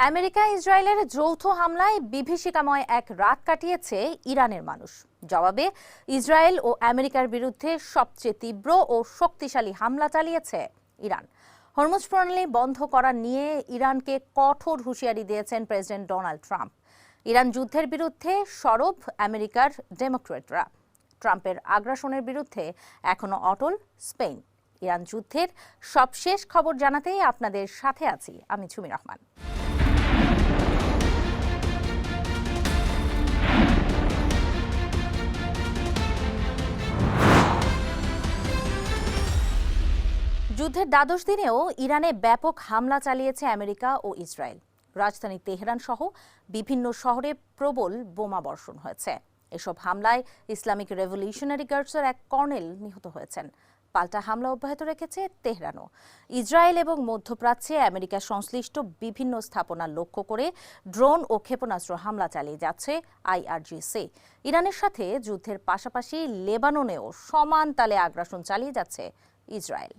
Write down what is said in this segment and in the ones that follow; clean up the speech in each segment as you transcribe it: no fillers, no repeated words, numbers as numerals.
America ইসরায়েলের যৌথ হামলায় বিভীষিকাময় এক রাত কাটিয়েছে ইরানের মানুষ। জবাবে ইসরায়েল ও আমেরিকার বিরুদ্ধে সবচেয়ে তীব্র ও শক্তিশালী হামলা চালিয়েছে ইরান। হরমুজ প্রণালী বন্ধ করা নিয়ে ইরানকে কঠোর হুঁশিয়ারি দিয়েছেন প্রেসিডেন্ট ডোনাল্ড ট্রাম্প। ইরান যুদ্ধের বিরুদ্ধে সরব আমেরিকার ডেমোক্রেটরা। ট্রাম্পের আগ্রাসনের বিরুদ্ধে এখনো অটল স্পেন। ইরান যুদ্ধের সবশেষ খবর জানাতেই আপনাদের সাথে আছি আমি ঝুমি রহমান। যুদ্ধের দ্বাদশ দিনেও ইরানে ব্যাপক হামলা চালিয়েছে আমেরিকা ও ইসরায়েল। রাজধানী তেহরান সহ বিভিন্ন শহরে প্রবল বোমা বর্ষণ হয়েছে। এসব হামলায় ইসলামিক রেভলিউশনারি গার্ডসের এক কর্নেল নিহত হয়েছেন। পাল্টা হামলা অব্যাহত রেখেছে তেহরানও। ইসরায়েল এবং মধ্যপ্রাচ্যে আমেরিকা সংশ্লিষ্ট বিভিন্ন স্থাপনা লক্ষ্য করে ড্রোন ও ক্ষেপণাস্ত্র হামলা চালিয়ে যাচ্ছে আইআরজিসি। ইরানের সাথে যুদ্ধের পাশাপাশি লেবাননেও সমান তালে আগ্রাসন চালিয়ে যাচ্ছে ইসরায়েল।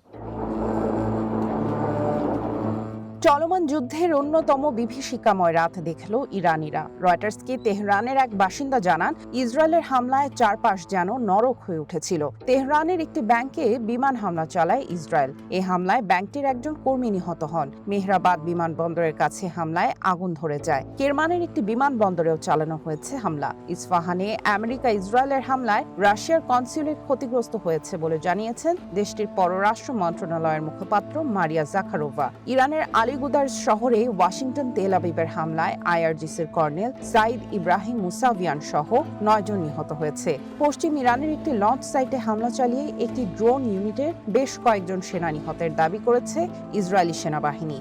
চলমান যুদ্ধের অন্যতম বিভীষিকাময় রাত দেখল ইরানিরা। রয়টার্সকে তেহরানের এক বাসিন্দা জানান, ইসরায়েলের হামলায় চারপাশ যেন নরক হয়ে উঠেছিল। তেহরানের একটি ব্যাংকে বিমান হামলা চালায় ইসরায়েল। এই হামলায় ব্যাংকটির একজন কর্মী নিহত হন। মেহরাবাদ বিমানবন্দরের কাছে হামলায় আগুন ধরে যায়। কেরমানের একটি বিমানবন্দরেও চালানো হয়েছে হামলা। ইস্পাহানে আমেরিকা ইসরায়েলের হামলায় রাশিয়ার কনস্যুলেট ক্ষতিগ্রস্ত হয়েছে বলে জানিয়েছেন দেশটির পররাষ্ট্র মন্ত্রণালয়ের মুখপাত্র মারিয়া জাখারোভা। ইরানের আলিগুদার শহরে ওয়াশিংটন তেল আবিবের হামলায় আইআরজিসির কর্নেল সাইদ ইব্রাহিম মুসাভিয়ান সহ 9 জন নিহত হয়েছে। পশ্চিম ইরানের একটি লঞ্চ সাইটে হামলা চালিয়ে একটি ড্রোন ইউনিটের বেশ কয়েকজন সেনা নিহতের দাবি করেছে ইসরায়েলি সেনাবাহিনী।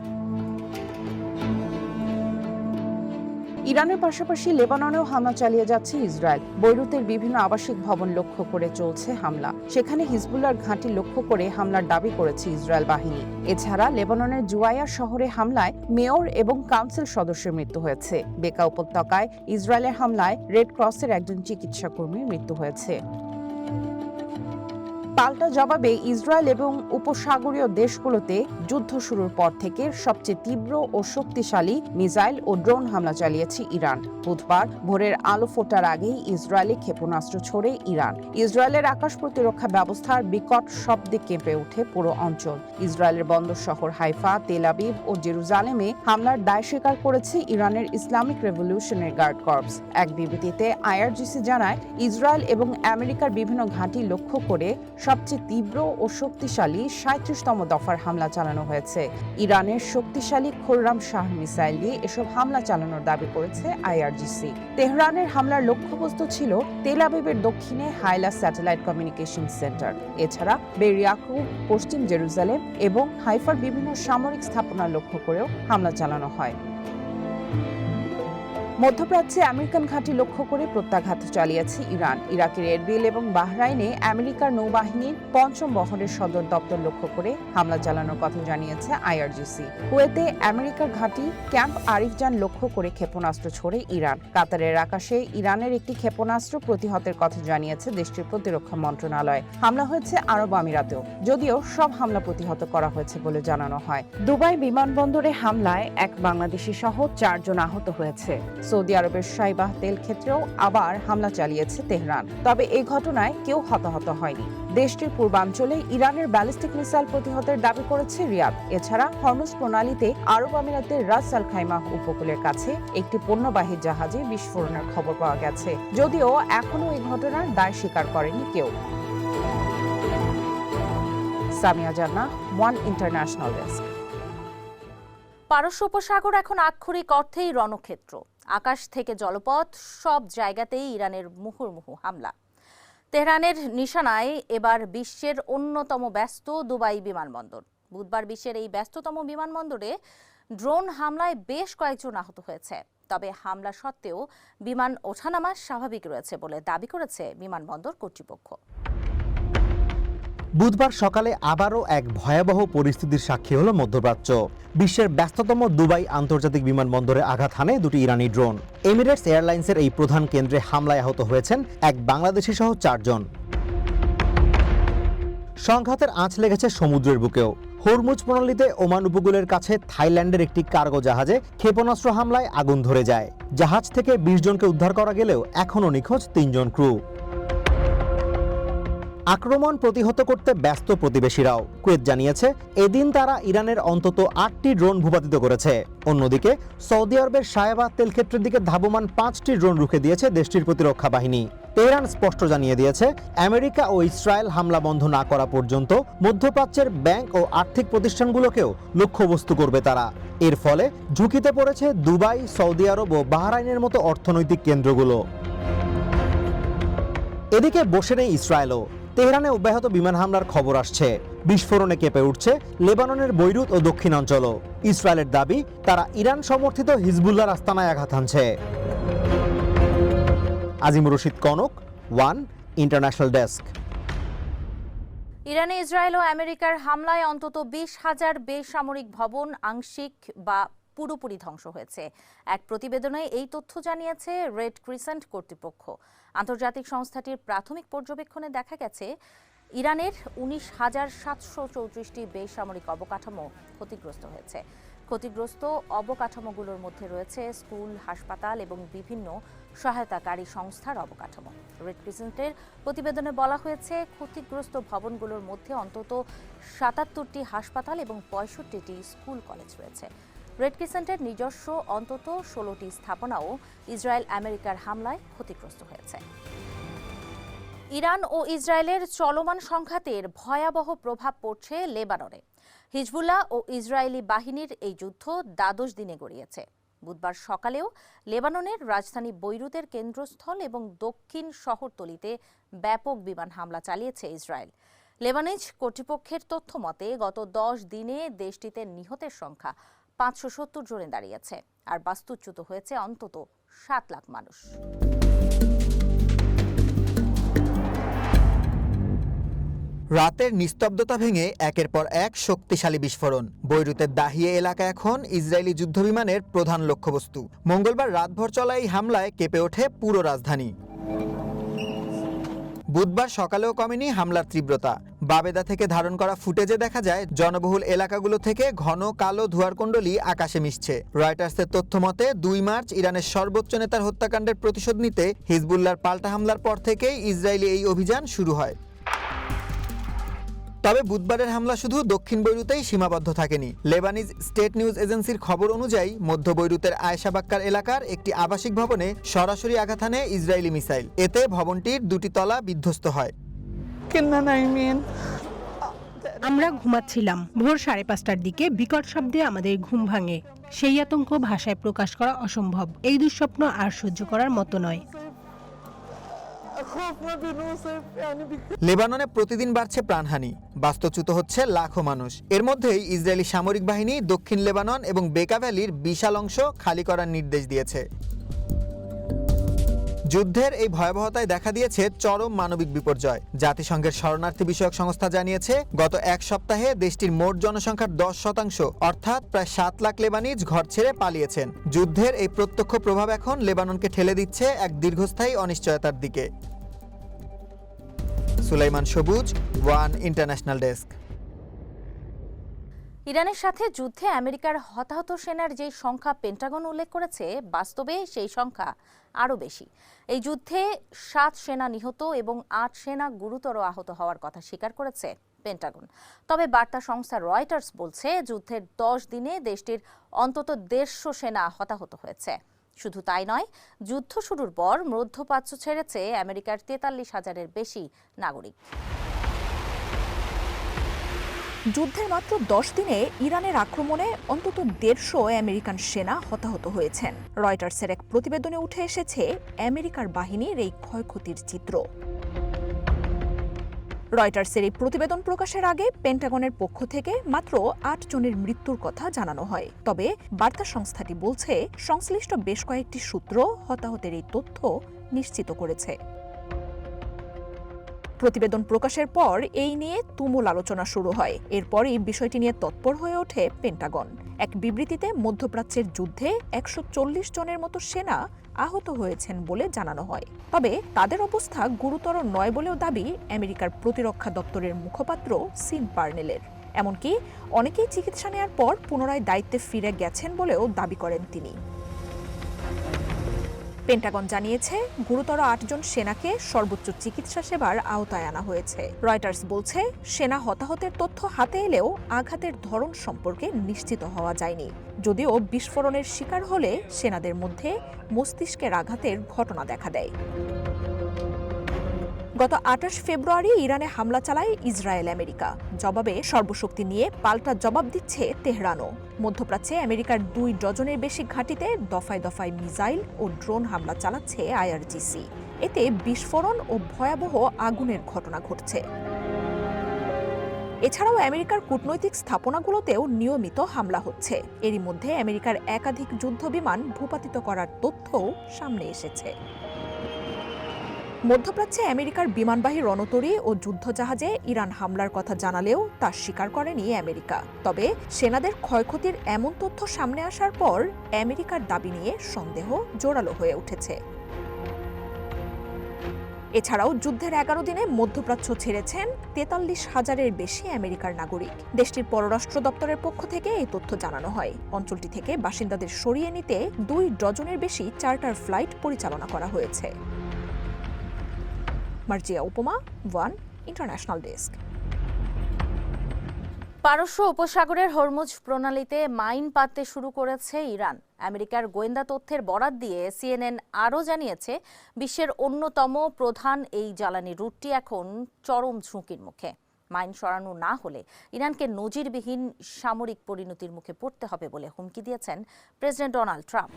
ইরানের পাশাপাশি লেবাননেও হামলা চালিয়ে যাচ্ছে ইসরায়েল। বৈরুতের বিভিন্ন আবাসিক ভবন লক্ষ্য করে চলছে হামলা। সেখানে হিজবুল্লাহর ঘাঁটি লক্ষ্য করে হামলার দাবি করেছে ইসরায়েল বাহিনী। এছাড়া লেবাননের জুয়াইয়া শহরে হামলায় মেয়র এবং কাউন্সিল সদস্যের মৃত্যু হয়েছে। বেকা উপত্যকায় ইসরায়েলের হামলায় রেড ক্রসের একজন চিকিৎসা কর্মীর মৃত্যু হয়েছে। পাল্টা জবাবে ইসরায়েল এবং উপসাগরীয় দেশগুলোতে যুদ্ধ শুরুর পর থেকে সবচেয়ে তীব্র ও শক্তিশালী মিসাইল ও ড্রোন হামলা চালিয়েছে ইরান। বুধবার ভোরের আলো ফোটার আগেই ইসরায়েলে ক্ষেপণাস্ত্র ছোড়ে ইরান। ইসরায়েলের আকাশ প্রতিরক্ষা ব্যবস্থার বিকট শব্দে কেঁপে ওঠে পুরো অঞ্চল। ইসরায়েলের বন্দর শহর হাইফা, তেল আবিব ও জেরুজালেমে হামলার দায় স্বীকার করেছে ইরানের ইসলামিক রেভলিউশনারি গার্ড কর্পস। এক বিবৃতিতে আইআরজিসি জানায়, ইসরায়েল এবং আমেরিকার বিভিন্ন ঘাঁটি লক্ষ্য করে সবচেয়ে তীব্র ও শক্তিশালী 37তম দফার হামলা চালানো হয়েছে। ইরানের শক্তিশালী খোররাম শাহ মিসাইল দিয়ে এসব হামলা চালানোর দাবি করেছে আইআরজিসি। তেহরানের হামলার লক্ষ্যবস্তু ছিল তেল আবিবের দক্ষিণে হাইলা স্যাটেলাইট কমিউনিকেশন সেন্টার। এছাড়া বের ইয়াকুব, পশ্চিম জেরুজালেম এবং হাইফার বিভিন্ন সামরিক স্থাপনা লক্ষ্য করেও হামলা চালানো হয়। মধ্যপ্রাচ্যে আমেরিকান ঘাঁটি লক্ষ্য করে প্রত্যাঘাত চালিয়েছে ইরান। ইরাকের এরবিল এবং বাহরাইনে আমেরিকার নৌবাহিনীর 5ম বহরের সদর দপ্তর লক্ষ্য করে হামলা চালানোর কথা জানিয়েছে আইআরজিসি। কুয়েতে আমেরিকার ঘাঁটি ক্যাম্প আরিফজান লক্ষ্য করে ক্ষেপণাস্ত্র ছোড়ে ইরান। কাতারের আকাশে ইরানের একটি ক্ষেপণাস্ত্র প্রতিহতের কথা জানিয়েছে দেশটির প্রতিরক্ষা মন্ত্রণালয়। হামলা হয়েছে আরব আমিরাতেও, যদিও সব হামলা প্রতিহত করা হয়েছে বলে জানানো হয়। দুবাই বিমানবন্দরে হামলায় এক বাংলাদেশি সহ 4 জন আহত হয়েছে। সৌদি আরবের সাইবাহ তেল ক্ষেত্রেও আবার হামলা চালিয়েছে তেহরান। তবে এই ঘটনায় কেউ হতাহত হয়নি। দেশটির পূর্বাঞ্চলে ইরানের ব্যালিস্টিক মিসাইল প্রতিহতের দাবি করেছে রিয়াদ। এছাড়া হরমুজ প্রণালীতে আরব আমিরাতের রাস আল খাইমা উপকূলের কাছে একটি পণ্যবাহী জাহাজে বিস্ফোরণের খবর পাওয়া গেছে, যদিও এখনও এই ঘটনার দায় স্বীকার করেনি কেউ। সামিয়া জান্নাহ, ওয়ান ইন্টারন্যাশনাল ডেস্ক। পারস্য উপসাগর এখন আক্ষরিক অর্থেই রণক্ষেত্র। আকাশ থেকে জলপথ সব জায়গাতেই ইরানের মুহুর্মুহু হামলা। তেহরানের নিশানায় এবার বিশ্বের অন্যতম ব্যস্ত দুবাই বিমানবন্দর। বুধবার বিশ্বের এই ব্যস্ততম বিমানবন্দরে ড্রোন হামলায় বেশ কয়েকজন আহত হয়েছে। তবে হামলা সত্ত্বেও বিমান ওঠানামা স্বাভাবিক রয়েছে বলে দাবি করেছে বিমানবন্দর কর্তৃপক্ষ। বুধবার সকালে আবারও এক ভয়াবহ পরিস্থিতির সাক্ষী হল মধ্যপ্রাচ্য। বিশ্বের ব্যস্ততম দুবাই আন্তর্জাতিক বিমানবন্দরে আঘাত হানে দুটি ইরানি ড্রোন। এমিরেটস এয়ারলাইন্সের এই প্রধান কেন্দ্রে হামলায় আহত হয়েছেন এক বাংলাদেশি সহ 4 জন। সংঘাতের আঁচ লেগেছে সমুদ্রের বুকেও। হরমুজ প্রণালীতে ওমান উপকূলের কাছে থাইল্যান্ডের একটি কার্গো জাহাজে ক্ষেপণাস্ত্র হামলায় আগুন ধরে যায়। জাহাজ থেকে 20 জনকে উদ্ধার করা গেলেও এখনও নিখোঁজ 3 জন ক্রু। আক্রমণ প্রতিহত করতে ব্যস্ত প্রতিবেশীরাও। কুয়েত জানিয়েছে এদিন তারা ইরানের অন্তত 8টি ড্রোন ভূপাতিত করেছে। অন্যদিকে সৌদি আরবের সায়েবা তেলক্ষেত্রের দিকে ধাবমান 5টি ড্রোন রুখে দিয়েছে দেশটির প্রতিরক্ষা বাহিনী। তেহরান স্পষ্ট জানিয়ে দিয়েছে আমেরিকা ও ইসরায়েল হামলা বন্ধ না করা পর্যন্ত মধ্যপ্রাচ্যের ব্যাংক ও আর্থিক প্রতিষ্ঠানগুলোকেও লক্ষ্যবস্তু করবে তারা। এর ফলে ঝুঁকিতে পড়েছে দুবাই, সৌদি আরব ও বাহরাইনের মতো অর্থনৈতিক কেন্দ্রগুলো। এদিকে বসে নেই ইসরায়েলও। তেহরানে অব্যাহত বিমান হামলার খবর আসছে। বিস্ফোরণে কেঁপে উঠছে লেবাননের বৈরুত ও দক্ষিণাঞ্চলও। ইসরায়েলের দাবি তারা ইরান সমর্থিত হিজবুল্লাহর আস্তানায় আঘাত হানছে। Azimur Rashid Konok, one international desk. ইরানে ইসরায়েল ও আমেরিকার হামলায় অন্তত 20,000 বেসামরিক ভবন আংশিক বা পুরোপুরি ধ্বংস হয়েছে। এক প্রতিবেদনে এই তথ্য জানিয়েছে রেড ক্রিসেন্ট কর্তৃপক্ষ। আন্তর্জাতিক সংস্থাটির প্রাথমিক পর্যবেক্ষণে দেখা গেছে ইরানের 19,734টি বেসামরিক অবকাঠামো ক্ষতিগ্রস্ত হয়েছে। ক্ষতিগ্রস্ত অবকাঠামোগুলোর মধ্যে রয়েছে স্কুল, হাসপাতাল এবং বিভিন্ন সহায়তাকারী সংস্থার অবকাঠামো। রেড ক্রিসেন্টের প্রতিবেদনে বলা হয়েছে ক্ষতিগ্রস্ত ভবনগুলোর মধ্যে অন্তত 77টি হাসপাতাল এবং 65টি স্কুল কলেজ রয়েছে। রেড ক্রিসেন্টের নিজস্ব অন্তত 16টি স্থাপনাও ইসরায়েল আমেরিকার হামলায় ক্ষতিগ্রস্ত হয়েছে। ইরান ও ইসরায়েলের চলমান সংঘাতের ভয়াবহ প্রভাব পড়ছে লেবাননে। হিজবুল্লাহ ও ইসরায়েলি বাহিনীর এই যুদ্ধ দ্বাদশ দিনে গড়িয়েছে। বুধবার সকালেও লেবাননের রাজধানী বৈরুতের কেন্দ্রস্থল এবং দক্ষিণ শহরতলিতে ব্যাপক বিমান হামলা চালিয়েছে ইসরায়েল। লেবানিজ কর্তৃপক্ষের তথ্য মতে গত 10 দিনে দেশটিতে নিহতের সংখ্যা 570 জনে দাঁড়িয়েছে, আর বাস্তুচ্যুত হয়েছে অন্তত 7 লাখ মানুষ। রাতের নিস্তব্ধতা ভেঙে একের পর এক শক্তিশালী বিস্ফোরণ। বৈরুতের দাহিয়ে এলাকা এখন ইসরায়েলি যুদ্ধবিমানের প্রধান লক্ষ্যবস্তু। মঙ্গলবার রাতভর চলা এই হামলায় কেঁপে ওঠে পুরো রাজধানী। বুধবার সকালেও কমেনি হামলার তীব্রতা। বাবেদা থেকে ধারণ করা ফুটেজে দেখা যায় জনবহুল এলাকাগুলো থেকে ঘন কালো ধোঁয়ার কুণ্ডলী আকাশে মিশছে। রয়টার্সের তথ্য মতে 2 মার্চ ইরানের সর্বোচ্চ নেতার হত্যাকাণ্ডের প্রতিশোধ নিতে হিজবুল্লাহর পাল্টা হামলার পর থেকেই ইসরায়েলি এই অভিযান শুরু হয়। তবে বুধবারের হামলা শুধু দক্ষিণ বৈরুতেই সীমাবদ্ধ থাকেনি। লেবানিজ স্টেট নিউজ এজেন্সির খবর অনুযায়ী মধ্য বৈরুতের আয়েশা বাক্কার এলাকার একটি আবাসিক ভবনে সরাসরি আঘাত হানে ইসরায়েলি মিসাইল। এতে ভবনটির 2টি তলা বিধ্বস্ত হয়। আমরা ঘুমাচ্ছিলাম। ভোর 5:30টার দিকে বিকট শব্দে আমাদের ঘুম ভাঙে। সেই আতঙ্ক ভাষায় প্রকাশ করা অসম্ভব। এই দুঃস্বপ্ন আর সহ্য করার মতো নয়। লেবাননে প্রতিদিন বাড়ছে প্রাণহানি, বাস্তুচ্যুত হচ্ছে লাখো মানুষ। এর মধ্যেই ইসরায়েলি সামরিক বাহিনী দক্ষিণ লেবানন এবং বেকা ভ্যালির বিশাল অংশ খালি করার নির্দেশ দিয়েছে। যুদ্ধের এই ভয়াবহতায় দেখা দিয়েছে চরম মানবিক বিপর্যয়। জাতিসংঘের শরণার্থী বিষয়ক সংস্থা জানিয়েছে গত এক সপ্তাহে দেশটির মোট জনসংখ্যার 10% অর্থাৎ প্রায় 7 লাখ লেবানিজ ঘর ছেড়ে পালিয়েছেন। যুদ্ধের এই প্রত্যক্ষ প্রভাব এখন লেবাননকে ঠেলে দিচ্ছে এক দীর্ঘস্থায়ী অনিশ্চয়তার দিকে। সুলাইমান সবুজ, ওয়ান ইন্টারন্যাশনাল ডেস্ক। ইরানের সাথে যুদ্ধে আমেরিকার হতাহত সেনার যে সংখ্যা পেন্টাগন উল্লেখ করেছে, বাস্তবে সেই সংখ্যা আরও বেশি। এই যুদ্ধে 7 সেনা নিহত এবং 8 সেনা গুরুতর আহত হওয়ার কথা স্বীকার করেছে পেন্টাগন। তবে বার্তা সংস্থা রয়টার্স বলছে যুদ্ধের 10 দিনে দেশটির অন্তত 150 সেনা হতাহত হয়েছে। শুধু তাই নয়, যুদ্ধ শুরুর পর মধ্যপ্রাচ্য ছেড়েছে আমেরিকার 43,000-এর বেশি নাগরিক। যুদ্ধের মাত্র 10 দিনে ইরানের আক্রমণে অন্তত 150 আমেরিকান সেনা হতাহত হয়েছেন। রয়টার্সের এক প্রতিবেদনে উঠে এসেছে আমেরিকার বাহিনীর এই ক্ষয়ক্ষতির চিত্র। রয়টার্সের এই প্রতিবেদন প্রকাশের আগে পেন্টাগনের পক্ষ থেকে মাত্র 8 জনের মৃত্যুর কথা জানানো হয়। তবে বার্তা সংস্থাটি বলছে সংশ্লিষ্ট বেশ কয়েকটি সূত্র হতাহতের এই তথ্য নিশ্চিত করেছে। প্রতিবেদন প্রকাশের পর এই নিয়ে তুমুল আলোচনা শুরু হয়। এরপরই বিষয়টি নিয়ে তৎপর হয়ে ওঠে পেন্টাগন। এক বিবৃতিতে মধ্যপ্রাচ্যের যুদ্ধে 140 জনের মতো সেনা আহত হয়েছেন বলে জানানো হয়। তবে তাদের অবস্থা গুরুতর নয় বলেও দাবি আমেরিকার প্রতিরক্ষা দপ্তরের মুখপাত্র সিন পার্নেলের। এমনকি অনেকেই চিকিৎসা নেওয়ার পর পুনরায় দায়িত্বে ফিরে গেছেন বলেও দাবি করেন তিনি। পেন্টাগন জানিয়েছে গুরুতর ৮ জন সেনাকে সর্বোচ্চ চিকিৎসা সেবার আওতায় আনা হয়েছে। রয়টার্স বলছে সেনা হতাহতের তথ্য হাতে এলেও আঘাতের ধরন সম্পর্কে নিশ্চিত হওয়া যায়নি, যদিও বিস্ফোরণের শিকার হলে সেনাদের মধ্যে মস্তিষ্কের আঘাতের ঘটনা দেখা দেয়। গত ২৮ ফেব্রুয়ারি ইরানে হামলা চালায় ইসরায়েল আমেরিকা। জবাবে সর্বশক্তি নিয়ে পাল্টা জবাব দিচ্ছে তেহরানও। মধ্যপ্রাচ্যে আমেরিকার ২ ডজনের বেশি ঘাঁটিতে দফায় দফায় মিসাইল ও ড্রোন হামলা চালাচ্ছে আইআরজিসি। এতে বিস্ফোরণ ও ভয়াবহ আগুনের ঘটনা ঘটছে। এছাড়াও আমেরিকার কূটনৈতিক স্থাপনাগুলোতেও নিয়মিত হামলা হচ্ছে। এরই মধ্যে আমেরিকার একাধিক যুদ্ধবিমান ভূপাতিত করার তথ্যও সামনে এসেছে। মধ্যপ্রাচ্যে আমেরিকার বিমানবাহী রণতরী ও যুদ্ধজাহাজে ইরান হামলার কথা জানালেও তা স্বীকার করেনি আমেরিকা। তবে সেনাদের ক্ষয়ক্ষতির এমন তথ্য সামনে আসার পর আমেরিকার দাবি নিয়ে সন্দেহ জোরালো হয়ে উঠেছে। এছাড়াও যুদ্ধের ১১ দিনে মধ্যপ্রাচ্য ছেড়েছেন ৪৩,০০০-এর বেশি আমেরিকার নাগরিক। দেশটির পররাষ্ট্র দপ্তরের পক্ষ থেকে এই তথ্য জানানো হয়। অঞ্চলটি থেকে বাসিন্দাদের সরিয়ে নিতে ২ ডজনের বেশি চার্টার ফ্লাইট পরিচালনা করা হয়েছে। মার্জিয়া উপমা, ওয়ান ইন্টারন্যাশনাল ডেস্ক। পারস্য উপসাগরের হরমুজ প্রণালীতে মাইন পাততে শুরু করেছে ইরান। আমেরিকার গোয়েন্দা তথ্যের বরাত দিয়ে সিএনএন আরও জানিয়েছে, বিশ্বের অন্যতম প্রধান এই জ্বালানি রুটটি এখন চরম ঝুঁকির মুখে। মাইন সরানো না হলে ইরানকে নজিরবিহীন সামরিক পরিণতির মুখে পড়তে হবে বলে হুমকি দিয়েছেন প্রেসিডেন্ট ডোনাল্ড ট্রাম্প।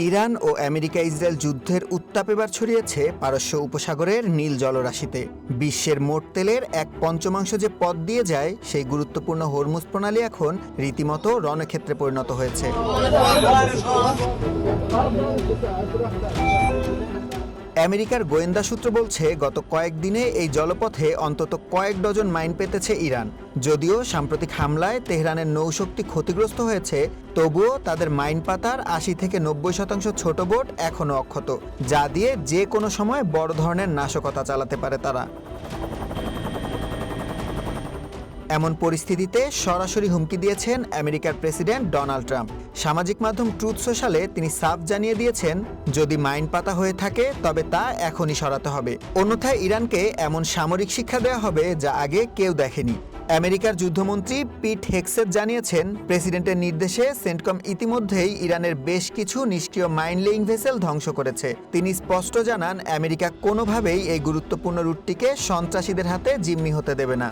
ইরান ও আমেরিকা ইসরায়েল যুদ্ধের উত্তাপ এবার ছড়িয়েছে পারস্য উপসাগরের নীল জলরাশিতে। বিশ্বের মোট তেলের 1/5 যে পথ দিয়ে যায়, সেই গুরুত্বপূর্ণ হরমুজ প্রণালী এখন রীতিমতো রণক্ষেত্রে পরিণত হয়েছে। আমেরিকার গোয়েন্দা সূত্র বলছে, গত কয়েকদিনে এই জলপথে অন্তত কয়েক ডজন মাইন পেতেছে ইরান। যদিও সাম্প্রতিক হামলায় তেহরানের নৌশক্তি ক্ষতিগ্রস্ত হয়েছে, তবুও তাদের মাইন পাতার ৮০ থেকে ৯০% ছোট বোট এখনও অক্ষত, যা দিয়ে যে কোনো সময় বড় ধরনের নাশকতা চালাতে পারে তারা। এমন পরিস্থিতিতে সরাসরি হুমকি দিয়েছেন আমেরিকার প্রেসিডেন্ট ডোনাল্ড ট্রাম্প। সামাজিক মাধ্যম ট্রুথ সোশ্যালে তিনি সাফ জানিয়ে দিয়েছেন, যদি মাইন পাতা হয়ে থাকে তবে তা এখনই সরাতে হবে, অন্যথায় ইরানকে এমন সামরিক শিক্ষা দেওয়া হবে যা আগে কেউ দেখেনি। আমেরিকার যুদ্ধমন্ত্রী পিট হেগসেথ জানিয়েছেন, প্রেসিডেন্টের নির্দেশে সেন্টকম ইতিমধ্যেই ইরানের বেশ কিছু নিষ্ক্রিয় মাইন লেইং ভেসেল ধ্বংস করেছে। তিনি স্পষ্ট জানান, আমেরিকা কোনোভাবেই এই গুরুত্বপূর্ণ রুটটিকে সন্ত্রাসীদের হাতে জিম্মি হতে দেবে না।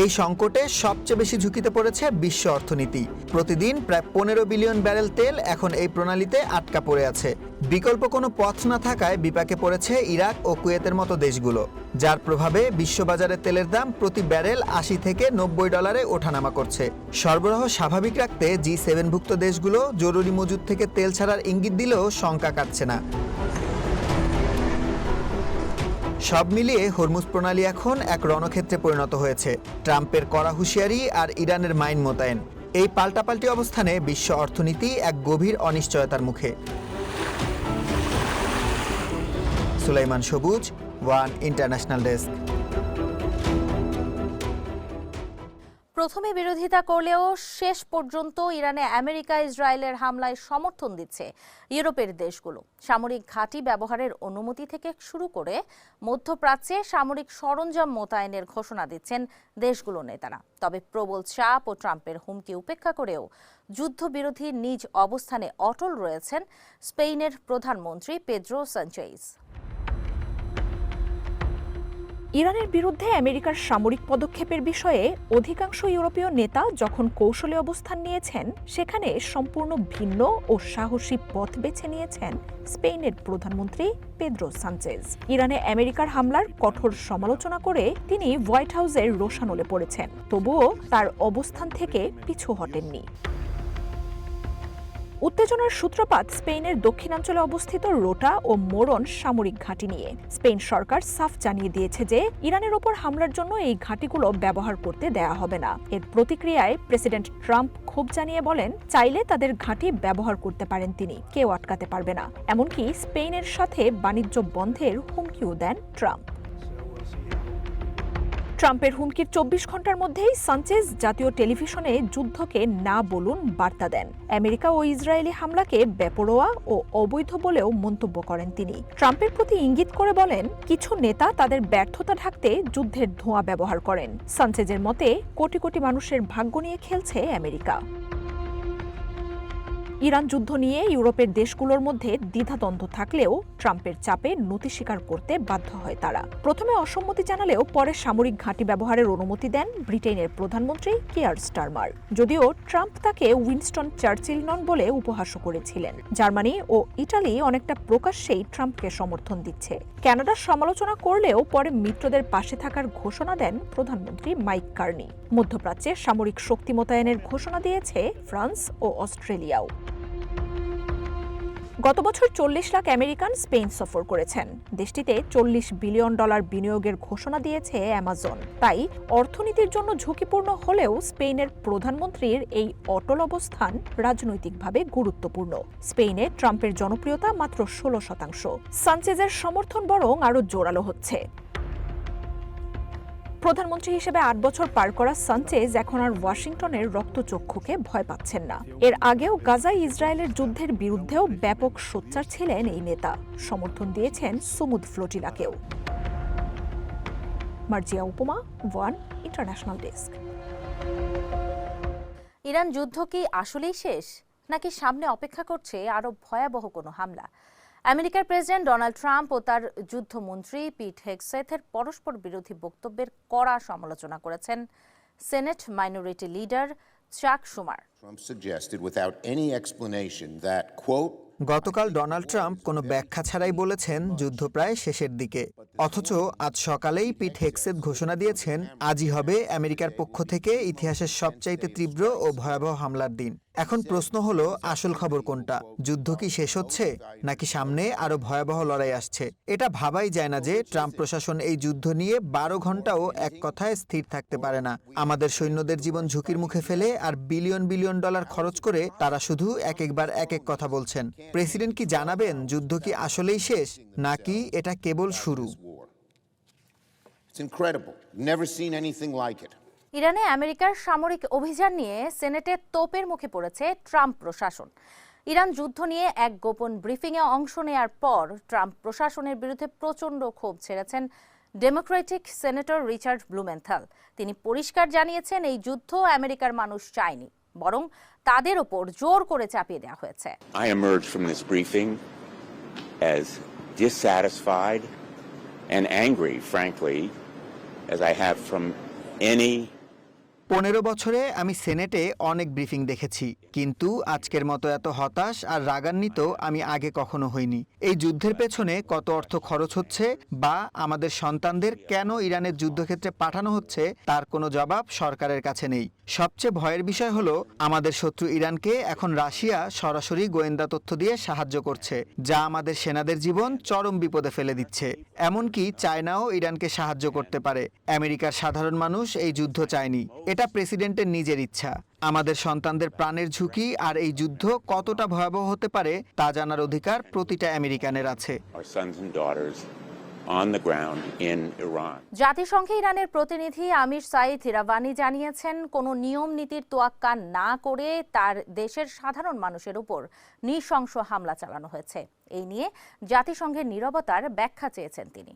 এই সংকটে সবচেয়ে বেশি ঝুঁকিতে পড়েছে বিশ্ব অর্থনীতি। প্রতিদিন প্রায় 15 বিলিয়ন ব্যারেল তেল এখন এই প্রণালীতে আটকা পড়ে আছে। বিকল্প কোনো পথ না থাকায় বিপাকে পড়েছে ইরাক ও কুয়েতের মতো দেশগুলো, যার প্রভাবে বিশ্ববাজারে তেলের দাম প্রতি ব্যারেল ৮০ থেকে $90 ওঠানামা করছে। সরবরাহ স্বাভাবিক রাখতে G7ভুক্ত দেশগুলো জরুরি মজুদ থেকে তেল ছাড়ার ইঙ্গিত দিলেও শঙ্কা কাটছে না। সব মিলিয়ে হরমুজ প্রণালী এখন এক রণক্ষেত্রে পরিণত হয়েছে। ট্রাম্পের কড়া হুঁশিয়ারি আর ইরানের মাইন মোতায়েন, এই পাল্টাপাল্টি অবস্থানে বিশ্ব অর্থনীতি এক গভীর অনিশ্চয়তার মুখে। সুলাইমান সবুজ, ওয়ান ইন্টারন্যাশনাল ডেস্ক। প্রথমে বিরোধিতা করলেও শেষ পর্যন্ত ইরানে আমেরিকা ইসরায়েলের হামলায় সমর্থন দিচ্ছে ইউরোপের দেশগুলো। সামরিক ঘাঁটি ব্যবহারের অনুমতি থেকে শুরু করে মধ্যপ্রাচ্যে সামরিক সরঞ্জাম মোতায়েনের ঘোষণা দিচ্ছেন দেশগুলোর নেতারা। তবে প্রবল চাপ ও ট্রাম্পের হুমকি উপেক্ষা করেও যুদ্ধবিরোধী নিজ অবস্থানে অটল রয়েছেন স্পেনের প্রধানমন্ত্রী পেদ্রো সানচেজ। ইরানের বিরুদ্ধে আমেরিকার সামরিক পদক্ষেপের বিষয়ে অধিকাংশ ইউরোপীয় নেতা যখন কৌশলী অবস্থান নিয়েছেন, সেখানে সম্পূর্ণ ভিন্ন ও সাহসী পথ বেছে নিয়েছেন স্পেনের প্রধানমন্ত্রী পেদ্রো সানচেজ। ইরানে আমেরিকার হামলার কঠোর সমালোচনা করে তিনি হোয়াইট হাউসের রোষানলে পড়েছেন, তবুও তার অবস্থান থেকে পিছু হটেননি। উত্তেজনার সূত্রপাত স্পেনের দক্ষিণাঞ্চলে অবস্থিত রোটা ও মোরন সামরিক ঘাঁটি নিয়ে। স্পেন সরকার সাফ জানিয়ে দিয়েছে যে ইরানের ওপর হামলার জন্য এই ঘাঁটিগুলো ব্যবহার করতে দেয়া হবে না। এর প্রতিক্রিয়ায় প্রেসিডেন্ট ট্রাম্প ক্ষোভ জানিয়ে বলেন, চাইলে তাদের ঘাঁটি ব্যবহার করতে পারেন তিনি, কেউ আটকাতে পারবে না। এমনকি স্পেনের সাথে বাণিজ্য বন্ধের হুমকিও দেন ট্রাম্প। ট্রাম্পের হুমকির ২৪ ঘন্টার মধ্যেই সানচেজ জাতীয় টেলিভিশনে যুদ্ধকে না বলুন বার্তা দেন। আমেরিকা ও ইসরায়েলি হামলাকে বেপরোয়া ও অবৈধ বলেও মন্তব্য করেন তিনি। ট্রাম্পের প্রতি ইঙ্গিত করে বলেন, কিছু নেতা তাদের ব্যর্থতা ঢাকতে যুদ্ধের ধোঁয়া ব্যবহার করেন। সানচেজের মতে, কোটি কোটি মানুষের ভাগ্য নিয়ে খেলছে আমেরিকা। ইরান যুদ্ধ নিয়ে ইউরোপের দেশগুলোর মধ্যে দ্বিধাদ্বন্দ্ব থাকলেও ট্রাম্পের চাপে নতি স্বীকার করতে বাধ্য হয় তারা। প্রথমে অসম্মতি জানালেও পরে সামরিক ঘাঁটি ব্যবহারের অনুমতি দেন ব্রিটেনের প্রধানমন্ত্রী কিয়ার স্টারমার। যদিও ট্রাম্প তাকে উইনস্টন চার্চিল নন বলে উপহাসও করেছিলেন। জার্মানি ও ইটালি অনেকটা প্রকাশ্যেই ট্রাম্পকে সমর্থন দিচ্ছে। কানাডার সমালোচনা করলেও পরে মিত্রদের পাশে থাকার ঘোষণা দেন প্রধানমন্ত্রী মাইক কার্নি। মধ্যপ্রাচ্যে সামরিক শক্তি মোতায়েনের ঘোষণা দিয়েছে ফ্রান্স ও অস্ট্রেলিয়াও। গত বছর ৪০ লাখ আমেরিকান স্পেন সফর করেছেন। দেশটিতে $৪০ বিলিয়ন বিনিয়োগের ঘোষণা দিয়েছে অ্যামাজন। তাই অর্থনীতির জন্য ঝুঁকিপূর্ণ হলেও স্পেনের প্রধানমন্ত্রীর এই অটল অবস্থান রাজনৈতিকভাবে গুরুত্বপূর্ণ। স্পেনে ট্রাম্পের জনপ্রিয়তা মাত্র ১৬%। সানচেজের সমর্থন বরং আরও জোরালো হচ্ছে। প্রধানমন্ত্রী হিসেবে ৮ বছর পার করা সানচেজ এখন আর ওয়াশিংটনের রক্তচক্ষুকে ভয় পাচ্ছেন না। এর আগেও গাজায় ইসরায়েলের যুদ্ধের বিরুদ্ধেও ব্যাপক সোচ্চার ছিলেন এই নেতা। সমর্থন দিয়েছেন সুমুদ ফ্লোটিলাকেও। মার্জিয়া উপমা, ওয়ান ইন্টারন্যাশনাল ডেস্ক। ইরান যুদ্ধ কি আসলেই শেষ, নাকি সামনে অপেক্ষা করছে আরো ভয়াবহ কোনো হামলা? আমেরিকার প্রেসিডেন্ট ডোনাল্ড ট্রাম্প ও তার যুদ্ধমন্ত্রী পিট হেগসেথের পরস্পর বিরোধী বক্তব্যের কড়া সমালোচনা করেছেন সেনেট মাইনরিটি লিডার চাক শুমার। গতকাল ডোনাল্ড ট্রাম্প কোনো ব্যাখ্যা ছাড়াই বলেছেন যুদ্ধ প্রায় শেষের দিকে। অথচ আজ সকালেই পিট হেগসেথ ঘোষণা দিয়েছেন আজই হবে আমেরিকার পক্ষ থেকে ইতিহাসের সবচাইতে তীব্র ও ভয়াবহ হামলার দিন। এখন প্রশ্ন হলো, আসল খবর কোনটা? যুদ্ধ কি শেষ হচ্ছে, নাকি সামনে আরো ভয়াবহ লড়াই আসছে? এটা ভাবাই যায় না যে ট্রাম্প প্রশাসন এই যুদ্ধ নিয়ে ১২ ঘন্টাও এক কথায় স্থির থাকতে পারে না। আমাদের সৈন্যদের জীবন ঝুঁকির মুখে ফেলে আর বিলিয়ন বিলিয়ন ডলার খরচ করে তারা শুধু একবার এক কথা বলছেন। প্রেসিডেন্ট কি জানাবেন যুদ্ধ কি আসলেই শেষ, নাকি এটা কেবল শুরু? ইরানে আমেরিকার সামরিক অভিযান নিয়ে সেনেটে তোপের মুখে পড়েছে ট্রাম্প প্রশাসন। ইরান যুদ্ধ নিয়ে এক গোপন ব্রিফিংয়ে অংশ নেয়ার পর ট্রাম্প প্রশাসনের বিরুদ্ধে প্রচণ্ড ক্ষোভ ছেড়েছেন ডেমোক্রেটিক সেনেটর রিচার্ড ব্লুমেন্থাল। তিনি পরিষ্কার জানিয়েছেন এই যুদ্ধ আমেরিকার মানুষ চায়নি, বরং তাদের ওপর জোর করে চাপিয়ে দেওয়া হয়েছে। I emerged from this briefing as dissatisfied and angry, frankly, as I have from any ১৫ বছরে আমি সেনেটে অনেক ব্রিফিং দেখেছি, কিন্তু আজকের মতো এত হতাশ আর রাগান্বিত আমি আগে কখনো হইনি। এই যুদ্ধের পেছনে কত অর্থ খরচ হচ্ছে বা আমাদের সন্তানদের কেন ইরানের যুদ্ধক্ষেত্রে পাঠানো হচ্ছে তার কোনো জবাব সরকারের কাছে নেই। সবচেয়ে ভয়ের বিষয় হলো আমাদের শত্রু ইরানকে এখন রাশিয়া সরাসরি গোয়েন্দা তথ্য দিয়ে সাহায্য করছে, যা আমাদের সেনাদের জীবন চরম বিপদে ফেলে দিচ্ছে। এমনকি চায়নাও ইরানকে সাহায্য করতে পারে। আমেরিকার সাধারণ মানুষ এই যুদ্ধ চায়নি, এটা প্রেসিডেন্টের নিজের ইচ্ছা। আমাদের সন্তানদের প্রাণের ঝুঁকি আর এই যুদ্ধ কতটা ভয়াবহ হতে পারে তা জানার অধিকার প্রতিটা আমেরিকানের আছে। জাতিসংঘে ইরানের প্রতিনিধি আমির সাইদ হিরাভানি জানিয়েছেন, কোনো নিয়ম নীতির তোয়াক্কা না করে তার দেশের সাধারণ মানুষের উপর নৃশংস হামলা চালানো হয়েছে। এই নিয়ে জাতিসংঘের নীরবতার ব্যাখ্যা চেয়েছেন তিনি।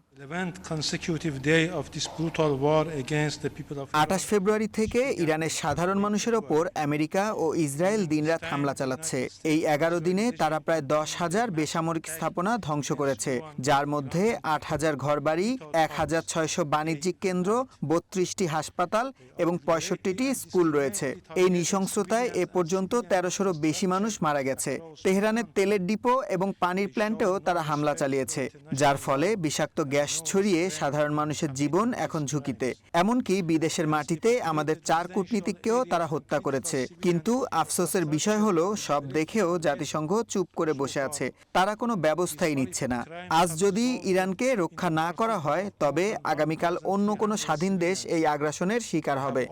২৮ ফেব্রুয়ারি থেকে ইরানের সাধারণ মানুষের ওপর আমেরিকা ও ইসরায়েল দিনরাত হামলা চালাচ্ছে। এই ১১ দিনে তারা প্রায় ১০,০০০ বেসামরিক স্থাপনা ধ্বংস করেছে, যার মধ্যে ৮,০০০ ঘরবাড়ি, ১,৬০০ বাণিজ্যিক কেন্দ্র, ৩২টি হাসপাতাল এবং ৬৫টি স্কুল রয়েছে। এই নৃশংসতায় এ পর্যন্ত ১৩০০রও বেশি মানুষ মারা গেছে। তেহরানের তেলের ডিপো এবং পানির প্ল্যান্টেও তারা হামলা চালিয়েছে, যার ফলে বিষাক্ত গ্যাস ছড়িয়ে সাধারণ মানুষের জীবন এখন ঝুঁকিতে। এমনকি বিদেশের মাটিতে আমাদের ৪ কূটনীতিককেও তারা হত্যা করেছে। কিন্তু আফসোসের বিষয় হলো, সব দেখেও জাতিসংঘ চুপ করে বসে আছে, তারা কোনো ব্যবস্থাই নিচ্ছে না। আজ যদি ইরানকে রক্ষা না করা হয়, তবে আগামীকাল অন্য কোনো স্বাধীন দেশ এই আগ্রাসনের শিকার হবে।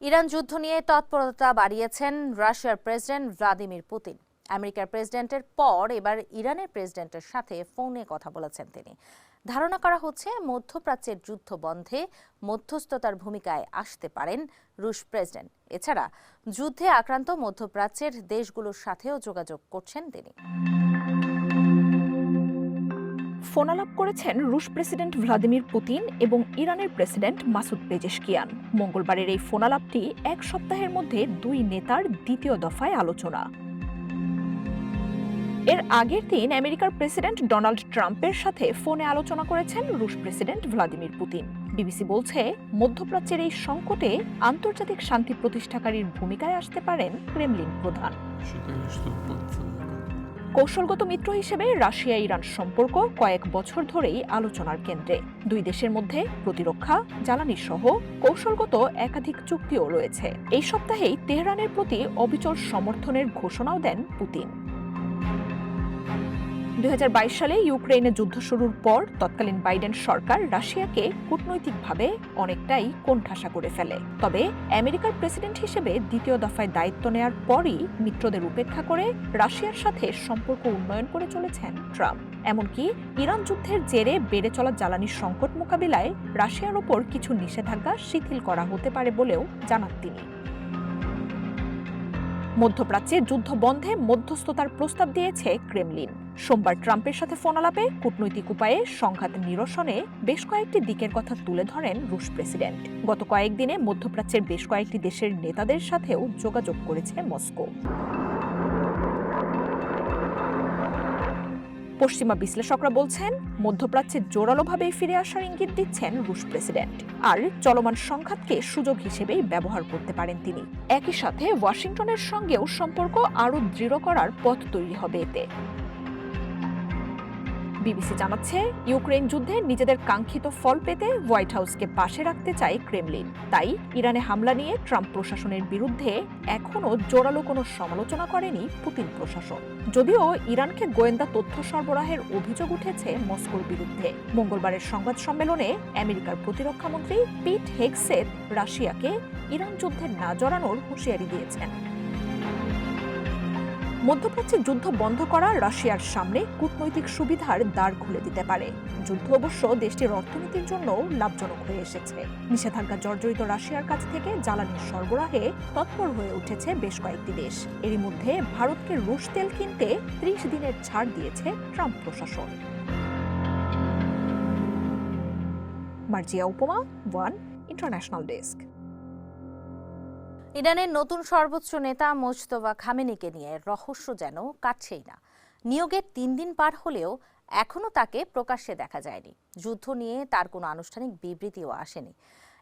ইরান যুদ্ধ নিয়ে তৎপরতা বাড়িয়েছেন রাশিয়ার প্রেসিডেন্ট ভ্লাদিমির পুতিন। আমেরিকার প্রেসিডেন্টের পর এবার ইরানের প্রেসিডেন্টের সাথে ফোনে কথা বলেছেন তিনি। ধারণা করা হচ্ছে মধ্যপ্রাচ্যের যুদ্ধ বন্ধে মধ্যস্থতার ভূমিকায় আসতে পারেন রুশ প্রেসিডেন্ট। এছাড়া যুদ্ধে আক্রান্ত মধ্যপ্রাচ্যের দেশগুলোর সাথেও যোগাযোগ করছেন তিনি। ফোনালাপ করেছেন রুশ প্রেসিডেন্ট ভ্লাদিমির পুতিন এবং ইরানের প্রেসিডেন্ট মাসুদ পেজেশকিয়ান। মঙ্গলবারের এই ফোনালাপটি এক সপ্তাহের মধ্যে দুই নেতার দ্বিতীয় দফায় আলোচনা। এর আগের দিন আমেরিকার প্রেসিডেন্ট ডোনাল্ড ট্রাম্পের সাথে ফোনে আলোচনা করেছেন রুশ প্রেসিডেন্ট ভ্লাদিমির পুতিন। বিবিসি বলছে, মধ্যপ্রাচ্যের এই সংকটে আন্তর্জাতিক শান্তি প্রতিষ্ঠাকারীর ভূমিকায় আসতে পারেন ক্রেমলিন প্রধান। কৌশলগত মিত্র হিসেবে রাশিয়া ইরান সম্পর্ক কয়েক বছর ধরেই আলোচনার কেন্দ্রে। দুই দেশের মধ্যে প্রতিরক্ষা, জ্বালানি সহ কৌশলগত একাধিক চুক্তিও রয়েছে। এই সপ্তাহেই তেহরানের প্রতি অবিচল সমর্থনের ঘোষণাও দেন পুতিন। 2022 সালে ইউক্রেনে যুদ্ধ শুরুর পর তৎকালীন বাইডেন সরকার রাশিয়াকে কূটনৈতিকভাবে অনেকটাই কোণঠাসা করে ফেলে। তবে আমেরিকার প্রেসিডেন্ট হিসেবে দ্বিতীয় দফায় দায়িত্ব নেয়ার পরই মিত্রদের উপেক্ষা করে রাশিয়ার সাথে সম্পর্ক উন্নয়ন করে চলেছেন ট্রাম্প। এমনকি ইরান যুদ্ধের জেরে বেড়ে চলা জ্বালানি সংকট মোকাবিলায় রাশিয়ার ওপর কিছু নিষেধাজ্ঞা শিথিল করা হতে পারে বলেও জানান তিনি। মধ্যপ্রাচ্যে যুদ্ধ বন্ধে মধ্যস্থতার প্রস্তাব দিয়েছে ক্রেমলিন। সোমবার ট্রাম্পের সাথে ফোনালাপে কূটনৈতিক উপায়ে সংঘাত নিরসনে বেশ কয়েকটি দিকের কথা তুলে ধরেন রুশ প্রেসিডেন্ট। গত কয়েকদিনে মধ্যপ্রাচ্যের বেশ কয়েকটি দেশের নেতাদের সাথেও যোগাযোগ করেছে মস্কো। পশ্চিমা বিশ্লেষকরা বলছেন, মধ্যপ্রাচ্যে জোরালোভাবেই ফিরে আসার ইঙ্গিত দিচ্ছেন রুশ প্রেসিডেন্ট, আর চলমান সংঘাতকে সুযোগ হিসেবেই ব্যবহার করতে পারেন তিনি। একই সাথে ওয়াশিংটনের সঙ্গেও সম্পর্ক আরও দৃঢ় করার পথ তৈরি হবে এতে। বিবিসি জানাচ্ছে, ইউক্রেন যুদ্ধে নিজেদের কাঙ্ক্ষিত ফল পেতে হোয়াইট হাউসকে পাশে রাখতে চায় ক্রেমলিন। তাই ইরানে হামলা নিয়ে ট্রাম্প প্রশাসনের বিরুদ্ধে এখনও জোরালো কোনো সমালোচনা করেনি পুতিন প্রশাসন। যদিও ইরানকে গোয়েন্দা তথ্য সরবরাহের অভিযোগ উঠেছে মস্কোর বিরুদ্ধে। মঙ্গলবারের সংবাদ সম্মেলনে আমেরিকার প্রতিরক্ষামন্ত্রী পিট হেগসেথ রাশিয়াকে ইরান যুদ্ধে না জড়ানোর হুঁশিয়ারি দিয়েছেন। মধ্যপ্রাচ্যে যুদ্ধ বন্ধ করা রাশিয়ার সামনে কূটনৈতিক সুবিধার দ্বার খুলে দিতে পারে। যুদ্ধ অবশ্য দেশটির অর্থনীতির জন্য লাভজনক হয়ে এসেছে। নিষেধাজ্ঞা জর্জরিত রাশিয়ার কাছ থেকে জ্বালানির সরবরাহে তৎপর হয়ে উঠেছে বেশ কয়েকটি দেশ। এরই মধ্যে ভারতকে রুশ তেল কিনতে 30 দিনের ছাড় দিয়েছে ট্রাম্প প্রশাসন। মার্জিয়া উপমা, ওয়ান ইন্টারন্যাশনাল ডেস্ক। ইরানের নতুন সর্বোচ্চ নেতা মোজতবা খামেনিকে নিয়ে রহস্য যেন কাটছেই না। নিয়োগের 3 দিন পার হলেও এখনও তাকে প্রকাশ্যে দেখা যায়নি। যুদ্ধ নিয়ে তার কোনো আনুষ্ঠানিক বিবৃতিও আসেনি।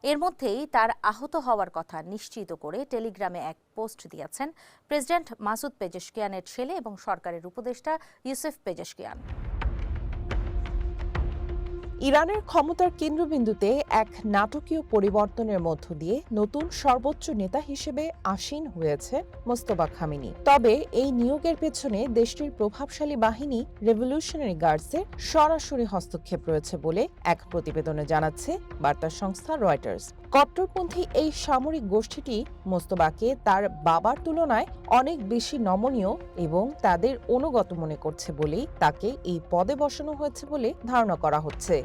এর মধ্যেই তার আহত হওয়ার কথা নিশ্চিত করে টেলিগ্রামে এক পোস্ট দিয়েছেন প্রেসিডেন্ট মাসুদ পেজেশকিয়ানের ছেলে এবং সরকারের উপদেষ্টা ইউসেফ পেজেশকিয়ান। ইরানের ক্ষমতার কেন্দ্রবিন্দুতে এক নাটকীয় পরিবর্তনের মধ্য দিয়ে নতুন সর্বোচ্চ নেতা হিসেবে আসীন হয়েছে মোস্তফা খামেনি। তবে এই নিয়োগের পেছনে দেশটির প্রভাবশালী বাহিনী রেভলিউশনারি গার্ডসের সরাসরি হস্তক্ষেপ রয়েছে বলে এক প্রতিবেদনে জানাচ্ছে বার্তা সংস্থা রয়টার্স। কট্টরপন্থী এই সামরিক গোষ্ঠীটি মোস্তফাকে তার বাবার তুলনায় অনেক বেশি নমনীয় এবং তাদের অনুগত মনে করছে বলেই তাকে এই পদে বসানো হয়েছে বলে ধারণা করা হচ্ছে।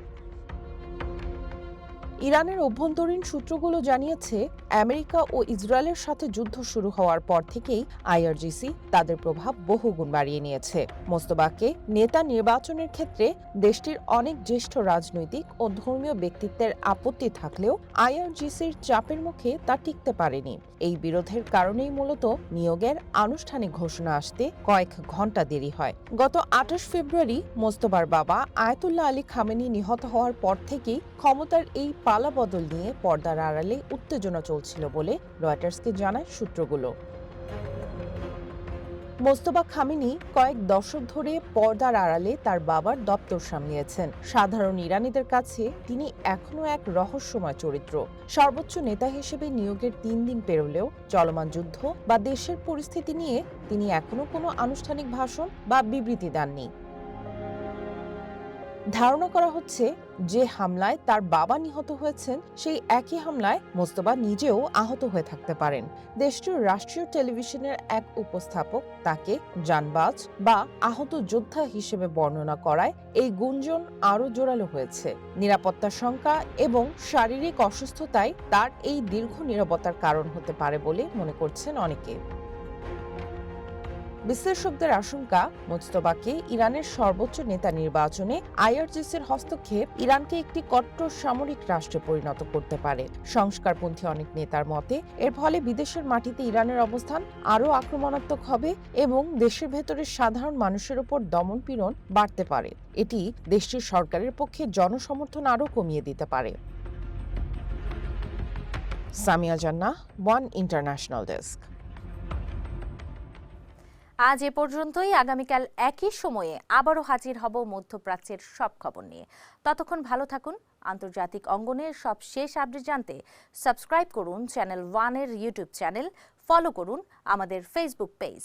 ইরানের অভ্যন্তরীণ সূত্রগুলো জানিয়েছে, আমেরিকা ও ইসরায়েলের সাথে যুদ্ধ শুরু হওয়ার পর থেকেই আইআরজিসি তাদের প্রভাব বহুগুণ বাড়িয়ে নিয়েছে। মোস্তফাকে নেতা নির্বাচনের ক্ষেত্রে দেশটির অনেক জ্যেষ্ঠ রাজনৈতিক ও ধর্মীয় ব্যক্তিত্বের আপত্তি থাকলেও আইআরজিসির চাপের মুখে তা টিকতে পারেনি। এই বিরোধের কারণেই মূলত নিয়োগের আনুষ্ঠানিক ঘোষণা আসতে কয়েক ঘণ্টা দেরি হয়। গত 28 ফেব্রুয়ারি মোস্তফার বাবা আয়াতুল্লাহ আলী খামেনি নিহত হওয়ার পর থেকেই ক্ষমতার এই পালাবদল নিয়ে পর্দার আড়ালে উত্তেজনা চলছিল বলে রয়টার্সকে জানায় সূত্রগুলো। মোস্তফা খামেনি কয়েক দশক ধরে পর্দার আড়ালে তার বাবার দপ্তর সামলিয়েছেন। সাধারণ ইরানিদের কাছে তিনি এখনও এক রহস্যময় চরিত্র। সর্বোচ্চ নেতা হিসেবে নিয়োগের 3 দিন পেরোলেও চলমান যুদ্ধ বা দেশের পরিস্থিতি নিয়ে তিনি এখনও কোনো আনুষ্ঠানিক ভাষণ বা বিবৃতি দেননি। ধারণা করা হচ্ছে যে হামলায় তার বাবা নিহত হয়েছেন সেই একই হামলায় মোস্তফা নিজেও আহত হয়ে থাকতে পারেন। দেশটির রাষ্ট্রীয় টেলিভিশনের এক উপস্থাপক তাকে জানবাজ বা আহত যোদ্ধা হিসেবে বর্ণনা করায় এই গুঞ্জন আরও জোরালো হয়েছে। নিরাপত্তার শঙ্কা এবং শারীরিক অসুস্থতায় তার এই দীর্ঘ নীরবতার কারণ হতে পারে বলে মনে করছেন অনেকে। বিশ্লেষকদের আশঙ্কা, মুজতবাকে ইরানের সর্বোচ্চ নেতা নির্বাচনে আইআরজিসির হস্তক্ষেপ ইরানকে একটি কট্টর সামরিক রাষ্ট্রে পরিণত করতে পারে। সংস্কারপন্থী অনেক নেতার মতে এর ফলে বিদেশের মাটিতে ইরানের অবস্থান আরও আক্রমণাত্মক হবে এবং দেশের ভেতরে সাধারণ মানুষের উপর দমনপীড়ন বাড়তে পারে। এটি দেশটির সরকারের পক্ষে জনসমর্থন আরও কমিয়ে দিতে পারে। সামিয়া জান্নাহ, ওয়ান ইন্টারন্যাশনাল ডেস্ক। আজ এ পর্যন্তই। আগামীকাল একই সময়ে আবারও হাজির হব মধ্যপ্রাচ্যের সব খবর নিয়ে। ততক্ষণ ভালো থাকুন। আন্তর্জাতিক অঙ্গনের সব শেষ আপডেট জানতে সাবস্ক্রাইব করুন চ্যানেল ওয়ানের ইউটিউব চ্যানেল, ফলো করুন আমাদের ফেসবুক পেজ।